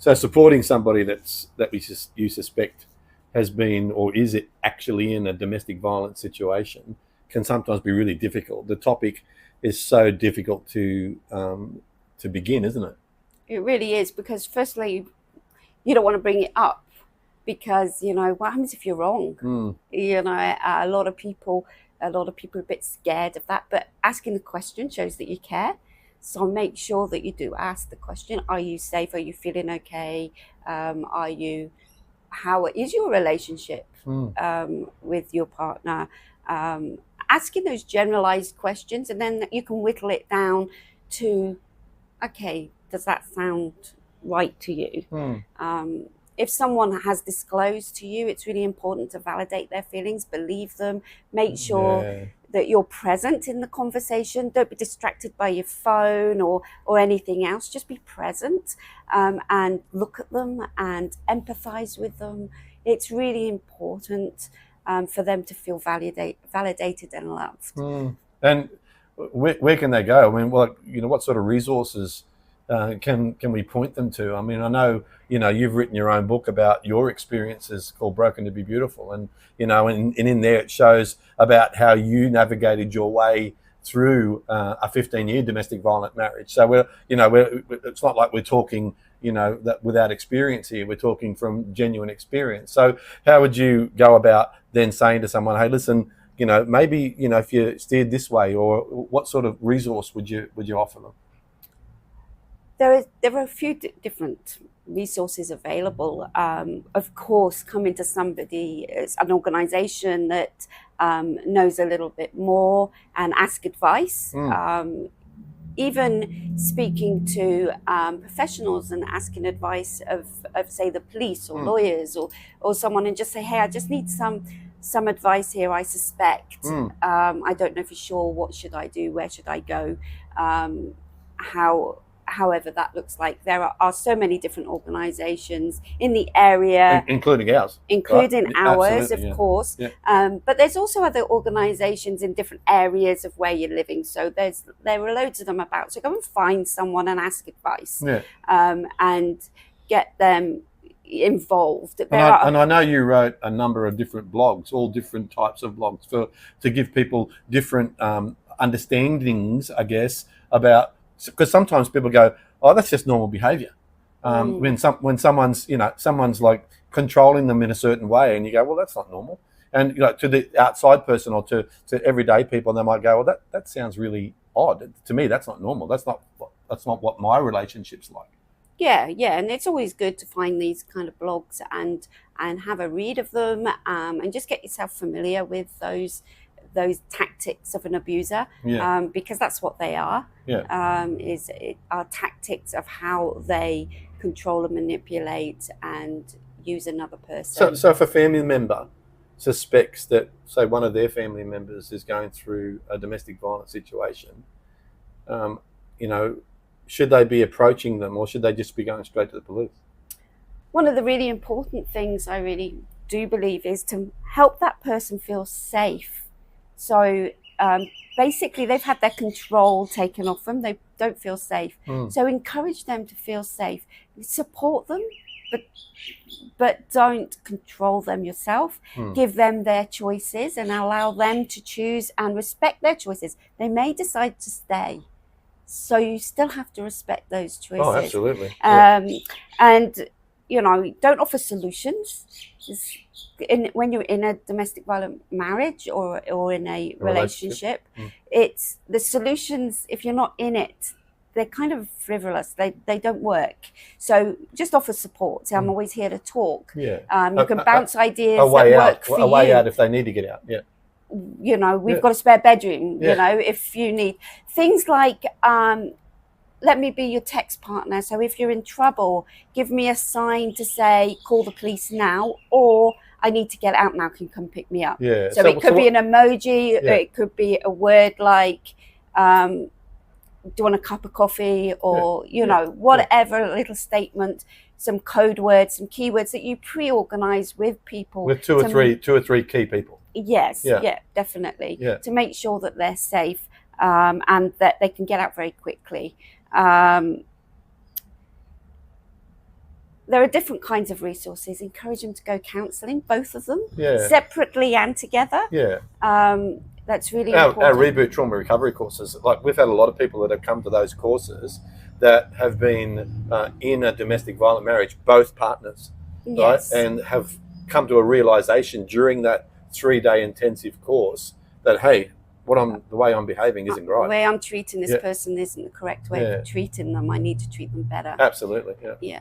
So supporting somebody you suspect has been or is it actually in a domestic violence situation can sometimes be really difficult. The topic is so difficult to begin, isn't it? It really is, because firstly, you don't want to bring it up because, what happens if you're wrong? A lot of people are a bit scared of that, but asking the question shows that you care. So make sure that you do ask the question: are you safe? Are you feeling okay? How is your relationship with your partner? Asking those generalized questions, and then you can whittle it down to, okay, does that sound right to you? If someone has disclosed to you, it's really important to validate their feelings, believe them, make sure that you're present in the conversation. Don't be distracted by your phone or anything else. Just be present and look at them and empathize with them. It's really important for them to feel validated and loved. And where can they go? I mean, what sort of resources can we point them to? I mean, I know, you've written your own book about your experiences called Broken to Be Beautiful. And, and in there it shows about how you navigated your way through a 15-year domestic violent marriage. So it's not like we're talking, that without experience here. We're talking from genuine experience. So how would you go about then saying to someone, hey, listen, maybe, if you steered this way, or what sort of resource would you offer them? There are a few different resources available. Of course, coming to somebody, an organization that knows a little bit more, and ask advice. Even speaking to professionals and asking advice of say, the police or lawyers or someone, and just say, hey, I just need some advice here. I suspect. I don't know for sure. What should I do? Where should I go? However that looks like. There are so many different organizations in the area, including ours, of course. But there's also other organizations in different areas of where you're living, so there are loads of them about. So go and find someone and ask advice, and get them involved. And I know you wrote a number of different blogs, all different types of blogs, to give people different understandings, I guess, about. Because sometimes people go, oh, that's just normal behavior. When someone's like controlling them in a certain way, and you go, well, that's not normal. And to the outside person or to everyday people, they might go, well, that sounds really odd. To me, that's not normal. That's not what my relationship's like. Yeah, and it's always good to find these kind of blogs and have a read of them, and just get yourself familiar with those tactics of an abuser, because that's what they are. Are tactics of how they control and manipulate and use another person. So if a family member suspects that, say, one of their family members is going through a domestic violence situation, should they be approaching them, or should they just be going straight to the police? One of the really important things I really do believe is to help that person feel safe. So basically, they've had their control taken off them. They don't feel safe. So encourage them to feel safe. Support them, but don't control them yourself. Give them their choices and allow them to choose, and respect their choices. They may decide to stay, so you still have to respect those choices. Oh, absolutely. And don't offer solutions. When you're in a domestic violent marriage or in a relationship, it's the solutions. If you're not in it, they're kind of frivolous. They don't work. So just offer support. So I'm always here to talk. You can bounce ideas that work for you. A way out if they need to get out. We've got a spare bedroom. If you need things like. Let me be your text partner. So if you're in trouble, give me a sign to say, call the police now, or I need to get out now, can you come pick me up? So it could be an emoji, it could be a word like, do you want a cup of coffee? Or, whatever, a little statement, some code words, some keywords that you pre-organize with people. With two or three key people. Yes, definitely. To make sure that they're safe, and that they can get out very quickly. there are different kinds of resources. Encourage them to go counselling, both of them, Yeah. separately and together. Yeah. That's really Our important. Reboot Trauma Recovery courses, like we've had a lot of people that have come to those courses that have been in a domestic violent marriage, both partners, Yes. right, and have come to a realization during that 3-day intensive course that, hey, the way I'm behaving isn't right. The way I'm treating this Yeah. person isn't the correct way Yeah. of treating them. I need to treat them better. Absolutely. Yeah. Yeah.